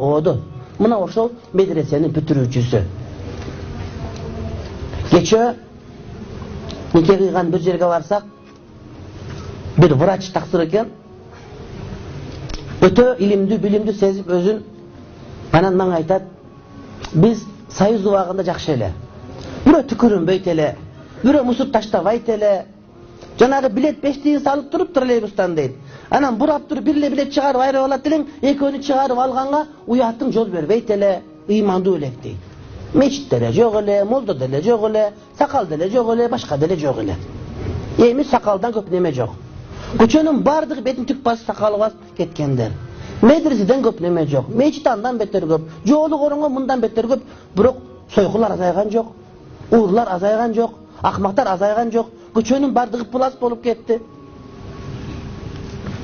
Odu. Mına ошол медресенин бүтүрүүчүсү. Кече нике кыйган бир жерге барсак, бир врач тактыр экен. Өтө илимдүү, билимдүү сезип өзүн анан мага айтат: "Биз союз убагында жакшы эле. Бирөө түкүрүнбөйт эле, бирөө мусор таштабайт эле. Жанагы билет 5 тиын салып туруп троллейбустан" дейт. Анан бурап туруп бирле билет чыгарып айрып алат элең, экөөнү чыгарып алганга уятың жол бербейт эле, ыймандуу элек дейт. Мечит деле жок эле, молдо деле жок эле, сакал деле жок эле, башка деле жок эле. Эми сакалдан көп неме жок. Көчөнүн бардыгы бетин түк басып сакалы басып кеткендер. Медреседен көп неме жок, мечит андан бетер көп, жолу короңго мындан бетер көп, бирок сойкулар азайган жок, уурлар азайган жок, акмактар азайган жок. Көчөнүн бардыгы плас болуп кетти.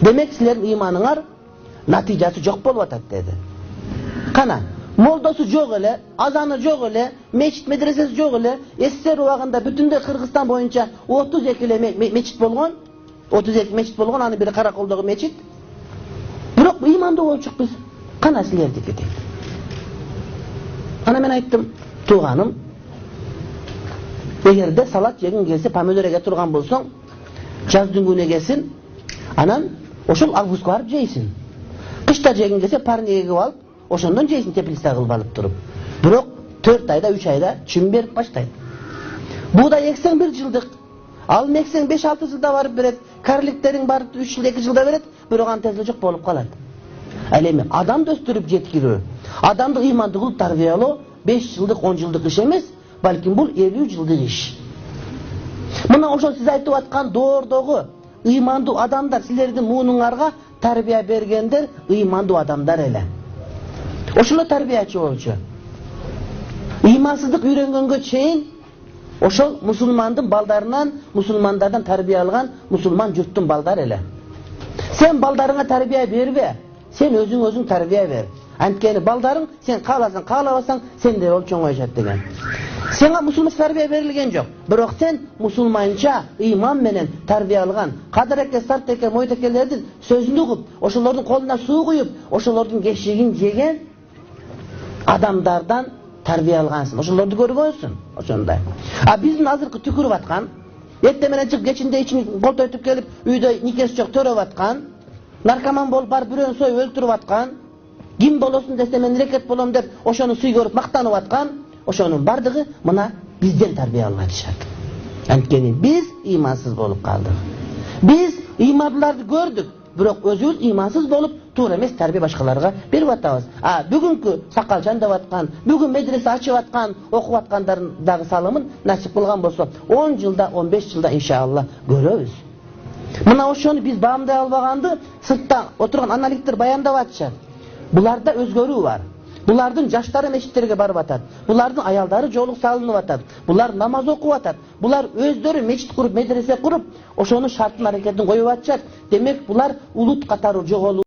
Демек силердин ыйманыңар натыйжасы жок болуп атат деди. Кана, молдосу жок эле, азаны жок эле, мечит медресеси жок эле. СССР убагында бүтүндөй Кыргызстан боюнча 32 эле мечит болгон. 32 мечит болгон, анын бири Караколдогу мечит. Бирок ыймандуу болчук биз. Кана силердики дейт. Ана мен айттым: "Тууганым, эгерде салат жегиң келсе, помидор эге турган болсоң, жаздын күнү келсин, анан ошол августка барып жейсин. Кышта жегиң келсе, парни эгип алып, ошондон жейсин теплица кылып алып туруп. Бирок 4 айда, 3 айда чүм берип баштайт. Буудай эксең 1 жылдык, ал мексең 5-6 жылда барып берет, карликтериң барып 3 жыл, 2 жылда берет, бирок аны тезде жок болуп калат. Ал эми адамды өстүрүп жеткирүү, адамды ыймандуу кылып тарбиялоо 5 жылдык, 10 жылдык иш эмес, балким бул 50 жылдык иш. Мына ошол сиз айтып аткан доордогу ыймандуу адамдар, силердин муунуңарга тарбия бергендер ыймандуу адамдар эле. Ошоло тарбиячы болчу. Ыймансыздык үйрөнгөнгө чейин ошол мусулмандын балдарынан, мусулмандардан тарбия алган мусулман журттун балдары эле. Сен балдарыңа тарбия бербе, сен өзүң тарбия бер. Анткени балдарың сен кааласаң, каалабасаң сенде болуп чоңоюшат деген. Сенга мусулманча тарбия берилген жок, бирок сен мусулманча ыйман менен тарбия алган Кадыреке, Сартеке, Мойтекелердин сөзүн угуп, ошолордун колуна суу куюп, ошолордун кешигин жеген адамдардан тарбия алгансың. Ошолорду көргөнсүң, ошондой. А биздин азыркы түкүрүп аткан, эртең менен чыгып кечинде ичин колтойтуп келип, үйдө никеси жок төрөп аткан, наркоман болуп барып бирөөнү союп өлтүрүп аткан, ким болосун десе мен рекет болом деп ошону сый көрүп мактанып аткан, ошонун бардыгы мына бизден тарбия алып атышат. Анткени биз ыймансыз болуп калдык. Биз ыймандууларды көрдүк, бирок өзүбүз ыймансыз болуп, туура эмес тарбия башкаларга берип атабыз. А бүгүнкү сакалжан деп аткан, бүгүн медресе ачып аткан, окуп аткандардын дагы салымын насип кылган болсо, 10 жылда, 15 жылда иншалла көрөбүз. Мына ошону биз баамдай албаганды сыртта отурган аналиттер баяндап атышат. Буларда өзгөрүү бар. Булардын жаштары мечиттерге барып атат. Булардын аялдары жолук салынып атат. Булар намаз окуп атат. Булар өздөрү мечит куруп, медресе куруп, ошонун шартын аракетин коюп атышат. Демек булар улут катары жоголуу